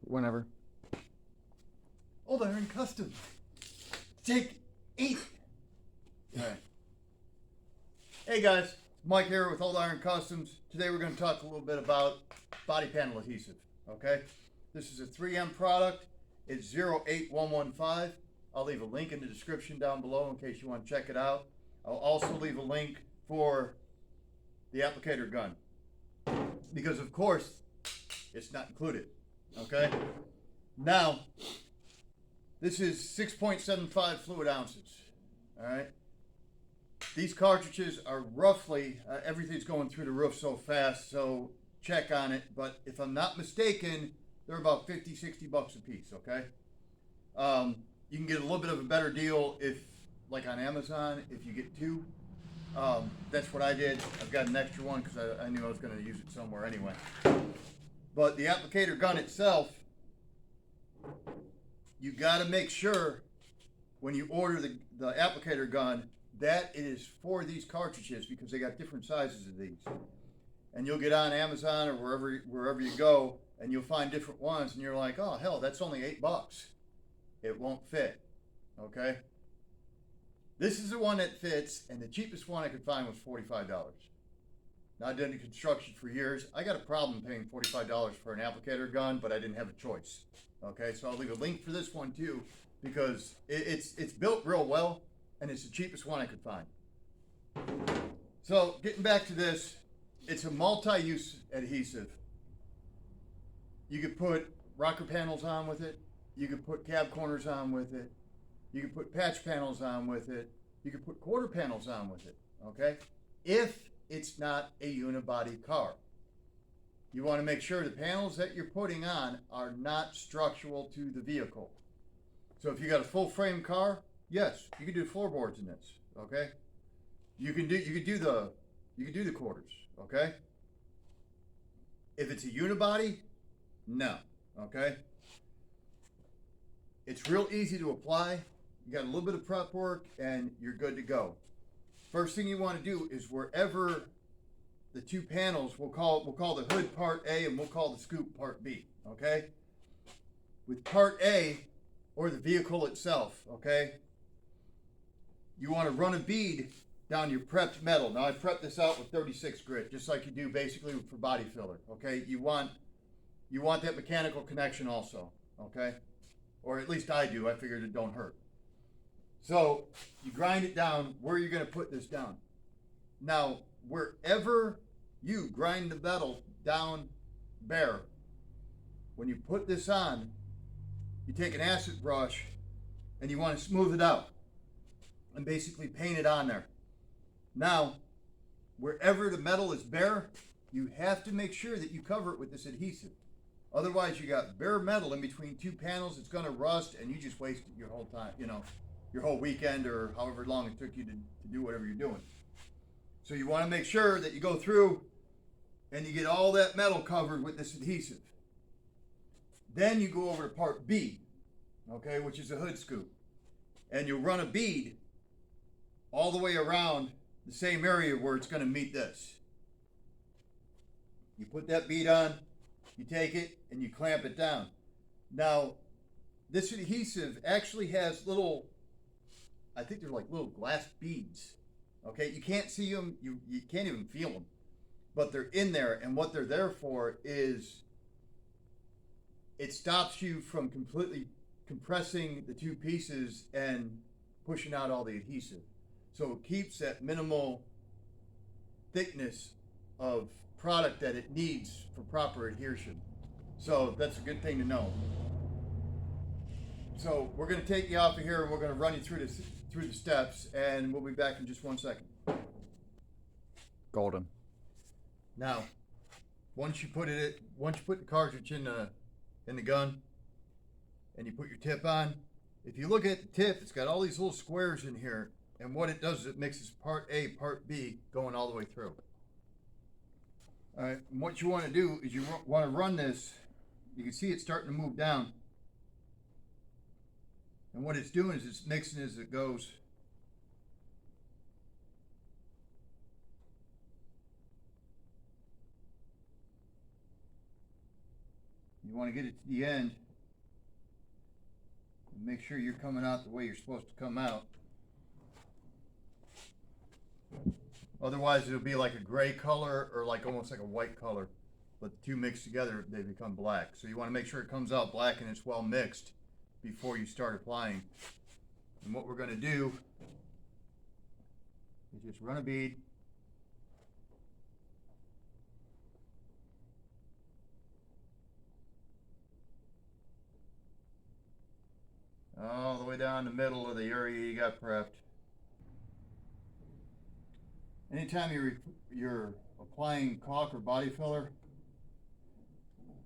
whenever. Old Iron Custom. Take 8. All right. Hey guys, it's Mike here with Old Iron Customs. Today we're going to talk a little bit about body panel adhesive. Okay, this is a 3M product. It's 08115. I'll leave a link in the description down below in case you want to check it out. I'll also leave a link for the applicator gun because of course it's not included. Okay, now this is 6.75 fluid ounces. All right, these cartridges are roughly everything's going through the roof so fast, so check on it, but if I'm not mistaken, they're about 50-60 bucks a piece. Okay, you can get a little bit of a better deal if, like on Amazon, if you get 2. That's what I did. I've got an extra one because I knew I was going to use it somewhere anyway. But the applicator gun itself, you got to make sure when you order the applicator gun that it is for these cartridges because they got different sizes of these. And you'll get on Amazon or wherever you go, and you'll find different ones, and you're like, oh hell, that's only $8. It won't fit. Okay. This is the one that fits, and the cheapest one I could find was $45. Now, I've done construction for years. I got a problem paying $45 for an applicator gun, but I didn't have a choice. Okay, so I'll leave a link for this one too, because it's built real well, and it's the cheapest one I could find. So getting back to this, it's a multi-use adhesive. You could put rocker panels on with it. You could put cab corners on with it. You could put patch panels on with it. You could put quarter panels on with it. Okay, if it's not a unibody car. You want to make sure the panels that you're putting on are not structural to the vehicle. So if you got a full frame car, yes, you can do floorboards in this. Okay, you can do the quarters. Okay, if it's a unibody, no. Okay, it's real easy to apply. You got a little bit of prep work and you're good to go. First thing you want to do is wherever the 2 panels, we'll call the hood part A and we'll call the scoop part B. Okay, with part A, or the vehicle itself, okay, you want to run a bead down your prepped metal. Now I prepped this out with 36 grit, just like you do basically for body filler. Okay, you want that mechanical connection also. Okay, or at least I do. I figured it don't hurt. So you grind it down where you're going to put this down. Now, wherever you grind the metal down bare, when you put this on, you take an acid brush and you want to smooth it out and basically paint it on there. Now, wherever the metal is bare, you have to make sure that you cover it with this adhesive. Otherwise, you got bare metal in between 2 panels. It's going to rust and you just wasted your whole time, your whole weekend or however long it took you to do whatever you're doing. So you want to make sure that you go through and you get all that metal covered with this adhesive. Then you go over to part B, okay, which is a hood scoop. And you'll run a bead all the way around the same area where it's going to meet this. You put that bead on, you take it, and you clamp it down. Now, this adhesive actually has little, I think they're like little glass beads. Okay, you can't see them, you can't even feel them, but they're in there, and what they're there for is it stops you from completely compressing the 2 pieces and pushing out all the adhesive. So it keeps that minimal thickness of product that it needs for proper adhesion. So that's a good thing to know. So we're going to take you off of here and we're going to run you through the steps, and we'll be back in just 1 second. Golden. Now, once you put the cartridge in the gun and you put your tip on, if you look at the tip, it's got all these little squares in here, and what it does is it mixes part A, part B going all the way through. All right, and what you want to do is you want to run this. You can see it's starting to move down. And what it's doing is it's mixing as it goes. You want to get it to the end and make sure you're coming out the way you're supposed to come out. Otherwise it'll be like a gray color or like almost like a white color. But the two mixed together, they become black. So you want to make sure it comes out black and it's well mixed before you start applying. And what we're going to do is just run a bead. All the way down the middle of the area you got prepped. Anytime you're applying caulk or body filler,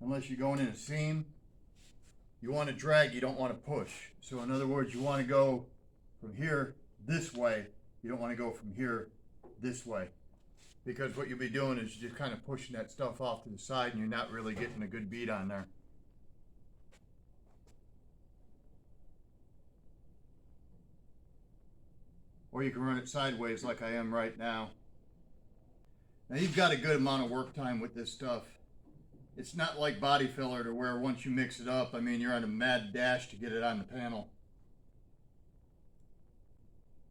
unless you're going in a seam, you want to drag, you don't want to push. So in other words, you want to go from here this way. You don't want to go from here this way. Because what you'll be doing is just kind of pushing that stuff off to the side and you're not really getting a good bead on there. Or you can run it sideways like I am right now. Now you've got a good amount of work time with this stuff. It's not like body filler to where once you mix it up, I mean, you're on a mad dash to get it on the panel.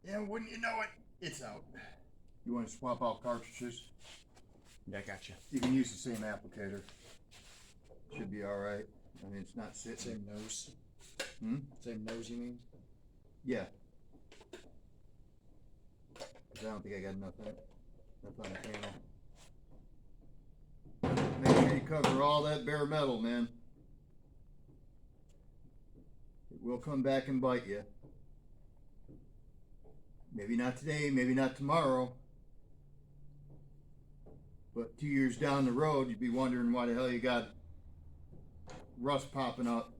Yeah, wouldn't you know it, it's out. You want to swap out cartridges? Yeah, I got you. You can use the same applicator. Should be all right. I mean, it's not sitting. Same nose. Same nose, you mean? Yeah. I don't think I got enough on the panel. Make sure you cover all that bare metal, man. It will come back and bite you. Maybe not today, maybe not tomorrow. But 2 years down the road, you'd be wondering why the hell you got rust popping up.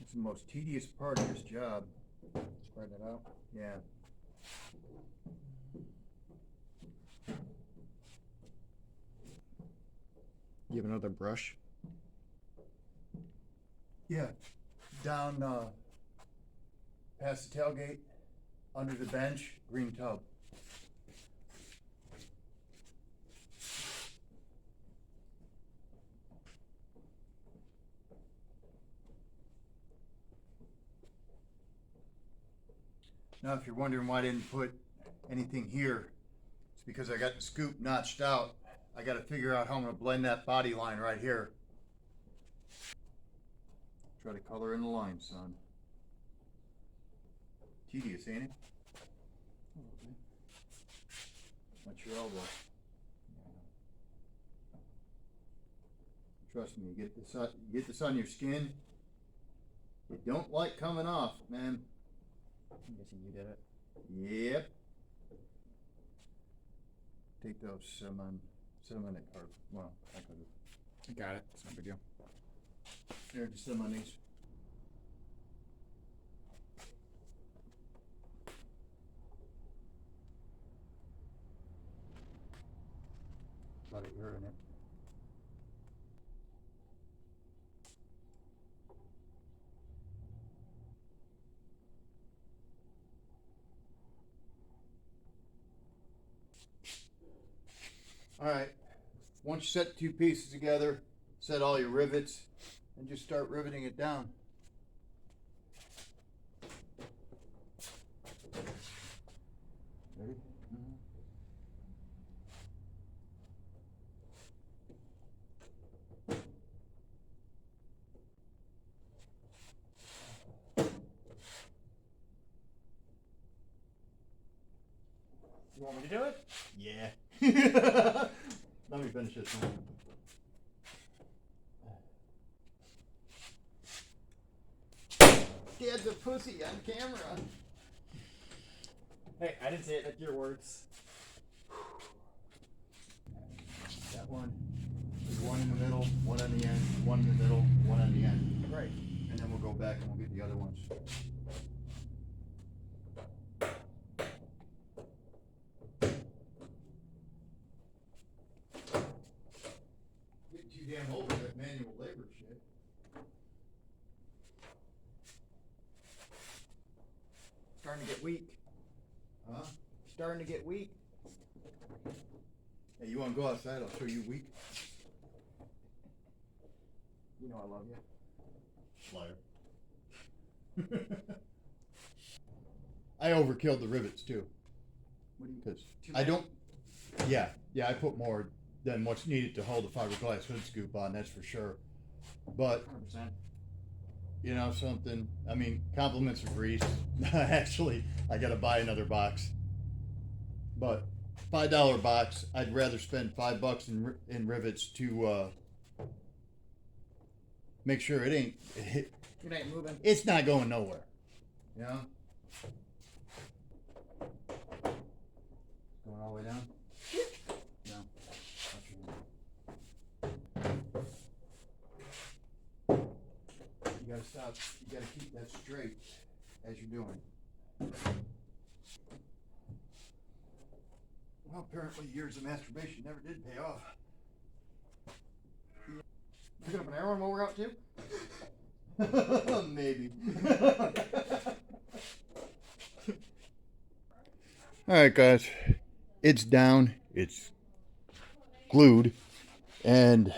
It's the most tedious part of this job. Spread it out. Yeah. You have another brush? Yeah. Down past the tailgate, under the bench, green tub. Now, if you're wondering why I didn't put anything here, it's because I got the scoop notched out. I got to figure out how I'm going to blend that body line right here. Try to color in the line, son. Tedious, ain't it? Not your elbow. Trust me, you get this on your skin, it don't like coming off, man. I'm guessing you did it. Yep. Take those sit them in that card. Well, I could have. Got it. It's no big deal. There, just sit them on these. A lot of air in it. All right, once you set the two pieces together, set all your rivets, and just start riveting it down. Ready? You want me to do it? Yeah. Let me finish this one. Dad's a pussy on camera. Hey, I didn't say it. That's your words. That one. There's one in the middle, one on the end, one in the middle, one on the end. Right. And then we'll go back and we'll get the other ones. Getting too damn old for that manual labor shit. starting to get weak. Huh? Starting to get weak. Hey, you want to go outside? I'll show you weak. You know I love you. Liar. I overkilled the rivets too. What do you? Because Too I many? don't. Yeah, I put more than what's needed to hold the fiberglass hood scoop on. That's for sure. But 100%. you know something. I mean, compliments of Reese. Actually, I got to buy another box. But $5 box. I'd rather spend $5 in rivets to make sure it ain't. It ain't moving. It's not going nowhere. You know. Going all the way down? No. You gotta stop. You gotta keep that straight as you're doing. Well, apparently years of masturbation never did pay off. Picking up an arrow while we're out too? Maybe. Alright guys, it's down, it's glued, and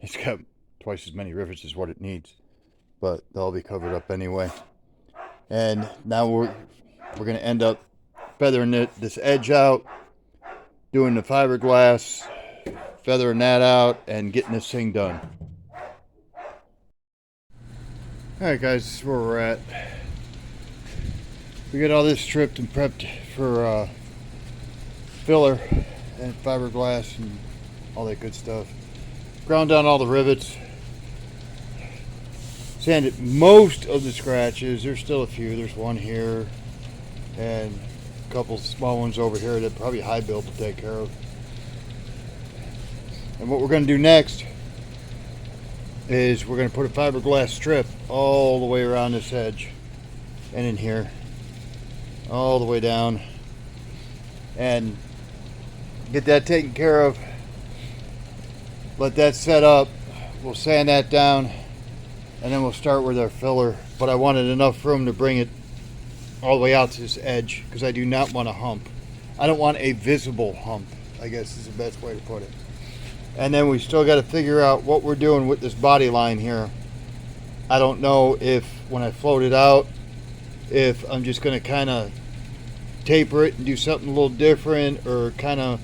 it's got twice as many rivets as what it needs, but they'll be covered up anyway. And now we're going to end up feathering this edge out, doing the fiberglass, feathering that out, and getting this thing done. Alright guys, this is where we're at. We got all this stripped and prepped for filler and fiberglass and all that good stuff. Ground down all the rivets. Sanded most of the scratches. There's still a few. There's one here and a couple small ones over here that probably high build to take care of. And what we're going to do next is we're going to put a fiberglass strip all the way around this edge and in here, all the way down, and get that taken care of. Let that set up. We'll sand that down, and then we'll start with our filler. But I wanted enough room to bring it all the way out to this edge because I do not want a hump. I don't want a visible hump, I guess is the best way to put it. And then we still got to figure out what we're doing with this body line here. I don't know if when I float it out, if I'm just going to kind of taper it and do something a little different, or kind of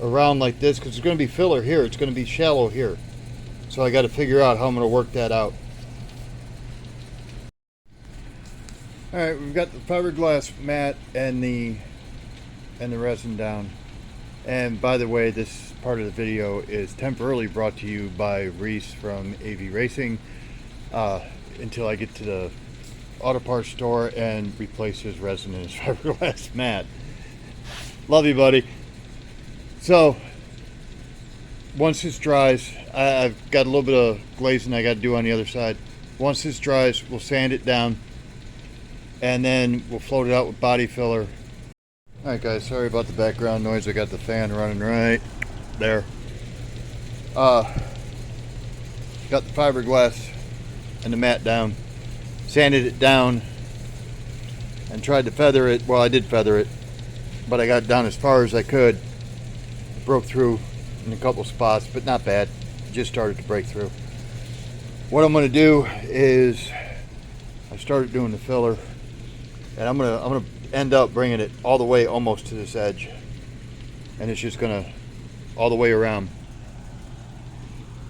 around like this, because it's going to be filler here. It's going to be shallow here. So I got to figure out how I'm going to work that out. Alright, we've got the fiberglass mat and the resin down. And by the way, this part of the video is temporarily brought to you by Reese from AV Racing until I get to the auto parts store and replace his resin in his fiberglass mat. Love you, buddy. So once this dries, I've got a little bit of glazing I got to do on the other side. Once this dries, we'll sand it down and then we'll float it out with body filler. Alright guys, sorry about the background noise. I got the fan running right there. Got the fiberglass and the mat down. Sanded it down and tried to feather it. Well, I did feather it, but I got down as far as I could. Broke through in a couple spots, but not bad. Just started to break through. What I'm going to do is I started doing the filler, and I'm gonna end up bringing it all the way almost to this edge, and it's just gonna all the way around,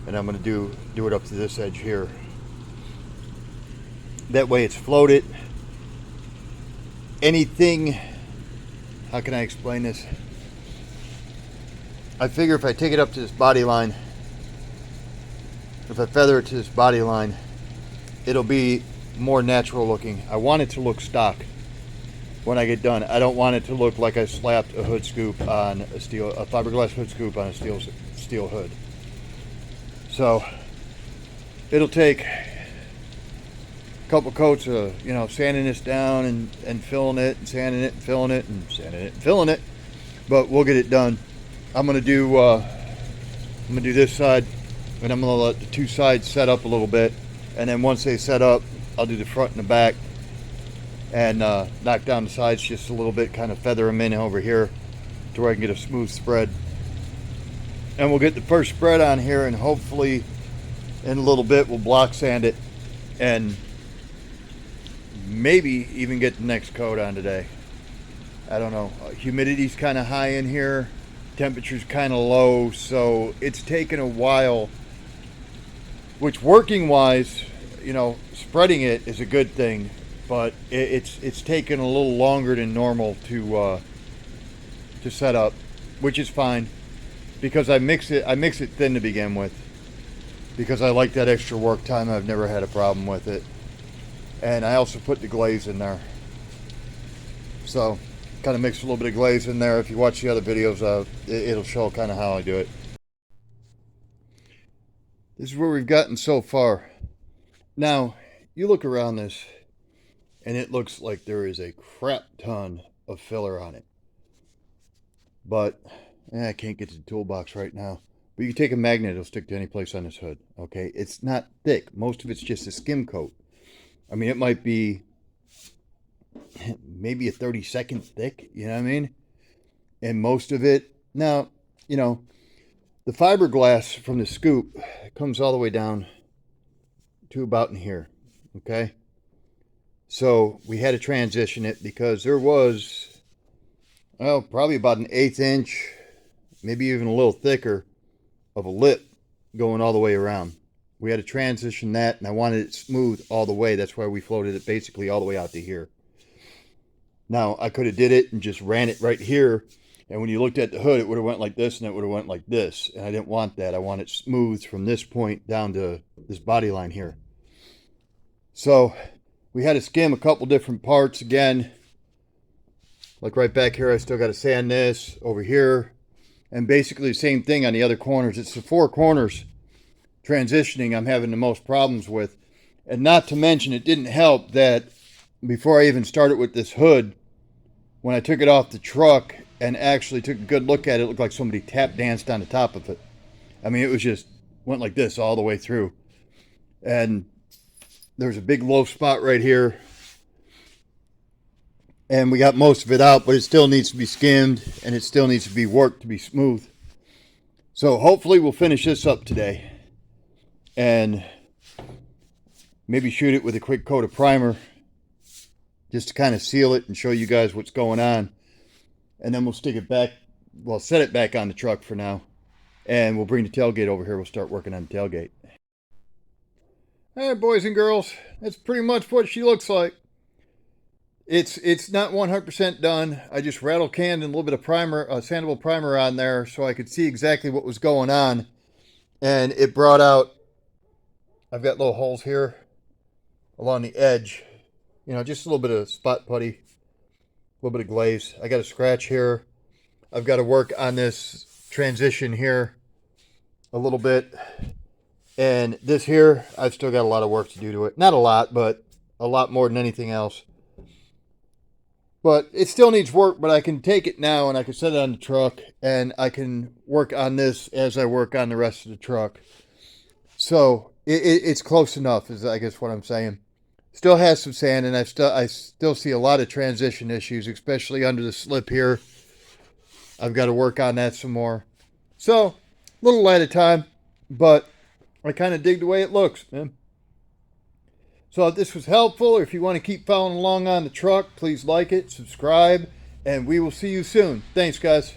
and I'm gonna do it up to this edge here. That way it's floated. Anything, how can I explain this? I figure if I take it up to this body line, if I feather it to this body line, it'll be more natural looking. I want it to look stock when I get done. I don't want it to look like I slapped a hood scoop on a fiberglass hood scoop on a steel hood. So it'll take a couple coats of, sanding this down and filling it and sanding it and filling it and sanding it and filling it, but we'll get it done. I'm gonna do this side, and I'm gonna let the two sides set up a little bit, and then once they set up, I'll do the front and the back, and knock down the sides just a little bit, kind of feather them in over here to where I can get a smooth spread. And we'll get the first spread on here, and hopefully in a little bit we'll block sand it and maybe even get the next coat on today. I don't know. Humidity's kind of high in here. Temperature's kind of low, so it's taken a while. Which, working wise, you know, spreading it is a good thing, but it's taken a little longer than normal to set up, which is fine because I mix it thin to begin with because I like that extra work time. I've never had a problem with it, and I also put the glaze in there, so kind of mix a little bit of glaze in there. If you watch the other videos, it'll show kind of how I do it. This is where we've gotten so far. Now, you look around this, and it looks like there is a crap ton of filler on it. But, I can't get to the toolbox right now. But you can take a magnet, it'll stick to any place on this hood. Okay, it's not thick. Most of it's just a skim coat. I mean, it might be maybe a 32nd thick, you know what I mean? And most of it, now, you know, the fiberglass from the scoop comes all the way down to about in here, okay? So we had to transition it because there was, well, probably about an 1/8 inch, maybe even a little thicker of a lip going all the way around. We had to transition that, and I wanted it smooth all the way. That's why we floated it basically all the way out to here. Now, I could have did it and just ran it right here, and when you looked at the hood, it would have went like this, and it would have went like this, and I didn't want that. I want it smooth from this point down to this body line here. So we had to skim a couple different parts again. Like right back here, I still got to sand this over here, and basically the same thing on the other corners. It's the 4 corners transitioning I'm having the most problems with. And not to mention, it didn't help that before I even started with this hood, when I took it off the truck and actually took a good look at it, it looked like somebody tap danced on the top of it. I mean, it was just, went like this all the way through. And there's a big low spot right here. And we got most of it out, but it still needs to be skimmed, and it still needs to be worked to be smooth. So hopefully we'll finish this up today. And maybe shoot it with a quick coat of primer, just to kind of seal it and show you guys what's going on. And then we'll stick it back, well, set it back on the truck for now. And we'll bring the tailgate over here. We'll start working on the tailgate. All right, boys and girls, that's pretty much what she looks like. It's not 100% done. I just rattle canned and a little bit of primer, sandable primer on there so I could see exactly what was going on. And it brought out, I've got little holes here along the edge. You know, just a little bit of spot putty, a little bit of glaze. I got a scratch here. I've got to work on this transition here a little bit. And this here, I've still got a lot of work to do to it. Not a lot, but a lot more than anything else. But it still needs work, but I can take it now and I can set it on the truck and I can work on this as I work on the rest of the truck. So it's close enough, is I guess what I'm saying. Still has some sand, and I still see a lot of transition issues, especially under the slip here. I've got to work on that some more. So, a little at a time, but I kind of dig the way it looks, man. So if this was helpful, or if you want to keep following along on the truck, please like it, subscribe, and we will see you soon. Thanks, guys.